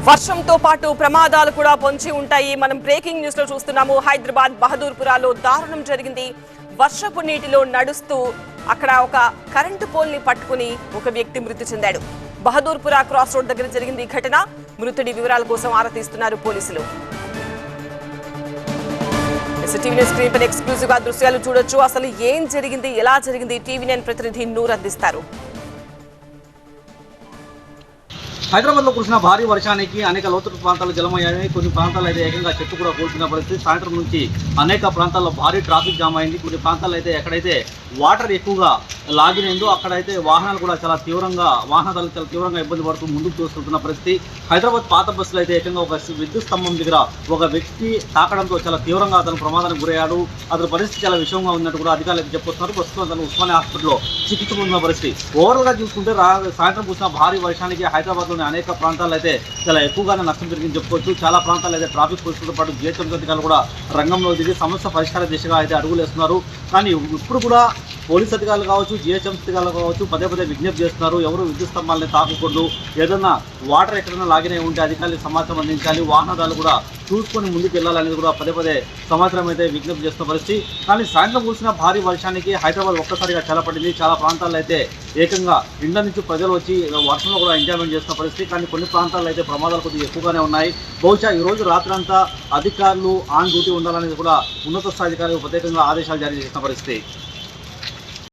వర్షంతో పాటు ప్రమాదాలు కూడా పొంచి ఉంటాయి. మనం బ్రేకింగ్ న్యూస్ లో చూస్తున్నాము. హైదరాబాద్ బహదూర్పురాలో దారుణం జరిగింది. వర్షపు నీటిలో నడుస్తూ అక్కడ ఒక కరెంటు పోల్ ని పట్టుకుని ఒక వ్యక్తి మృతి చెందాడు. బహదూర్పురా క్రాస్ రోడ్ దగ్గర జరిగింది ఈ ఘటన. మృతుడి వివరాల కోసం ఆరా తీస్తున్నారు పోలీసులు. టీవీ స్క్రీన్ పై ఎక్స్క్లూజివ్ గా దృశ్యాలు చూడొచ్చు. అసలు ఏం జరిగింది, ఎలా జరిగింది, టీవీ9 ప్రతినిధి నూర్ అందిస్తారు. హైదరాబాద్లో కురిసిన భారీ వర్షానికి అనేక లోతట్టు ప్రాంతాలు జలమయ్యాయి. కొన్ని ప్రాంతాల్లో అయితే ఏకంగా చెట్టు కూడా కూల్చిన పరిస్థితి. సాయంత్రం నుంచి అనేక ప్రాంతాల్లో భారీ ట్రాఫిక్ జామ్ అయింది. కొన్ని ప్రాంతాల్లో అయితే ఎక్కడైతే వాటర్ ఎక్కువగా లాగినందో అక్కడైతే వాహనాలు చాలా తీవ్రంగా ఇబ్బంది పడుతూ ముందుకు చూస్తున్న పరిస్థితి. హైదరాబాద్ పాత బస్సులో అయితే ఏకంగా ఒక విద్యుత్ స్తంభం దగ్గర ఒక వ్యక్తి తాకడంతో చాలా తీవ్రంగా అతను ప్రమాదానికి గురయ్యాడు. అతని పరిస్థితి చాలా విషమంగా ఉన్నట్టు కూడా అధికారులు అయితే చెప్తున్నారు. ప్రస్తుతం అతను ఉస్మానియా హాస్పిటల్లో చికిత్స పొందిన పరిస్థితి. ఓవరాల్గా చూసుకుంటే సాయంత్రం కురిసిన భారీ వర్షానికి హైదరాబాద్లోని అనేక ప్రాంతాల్లో అయితే చాలా ఎక్కువగానే నష్టం జరిగిందని చెప్పుకోవచ్చు. చాలా ప్రాంతాల్లో అయితే ట్రాఫిక్ పోలీసులతో పాటు జిహెచ్ఎంసీ అధికారులు కూడా రంగంలో దిగి సమస్య పరిష్కార దిశగా అయితే అడుగులు వేస్తున్నారు. కానీ ఇప్పుడు కూడా పోలీస్ అధికారులు కావచ్చు, జిహెచ్ఎంసీ అధికారులు కావచ్చు పదే విజ్ఞప్తి చేస్తున్నారు. ఎవరు విద్యుత్ స్తంభాలని తాకకూడదు. ఏదన్నా వాటర్ ఎక్కడైనా లాగినే ఉంటే అధికారులకు సమాచారం అందించాలి. వాహనదారులు కూడా చూసుకొని ముందుకు వెళ్ళాలనేది కూడా పదే సమాచారం అయితే విజ్ఞప్తి చేస్తున్న పరిస్థితి. కానీ సాయంత్రం కురిసిన భారీ వర్షానికి హైదరాబాద్ ఒక్కసారిగా చల్లపడింది. చాలా ప్రాంతాల్లో అయితే ఏకంగా ఇండ్ల నుంచి ప్రజలు వచ్చి వర్షంలో కూడా ఎంజాయ్మెంట్ చేస్తున్న పరిస్థితి. కానీ కొన్ని ప్రాంతాల్లో అయితే ప్రమాదాలు కొద్దిగా ఎక్కువగానే ఉన్నాయి. బహుశా ఈరోజు రాత్రంతా అధికారులు ఆన్ డ్యూటీ ఉండాలనేది కూడా ఉన్నత స్థాయి అధికారులు ప్రత్యేకంగా ఆదేశాలు జారీ చేసిన పరిస్థితి.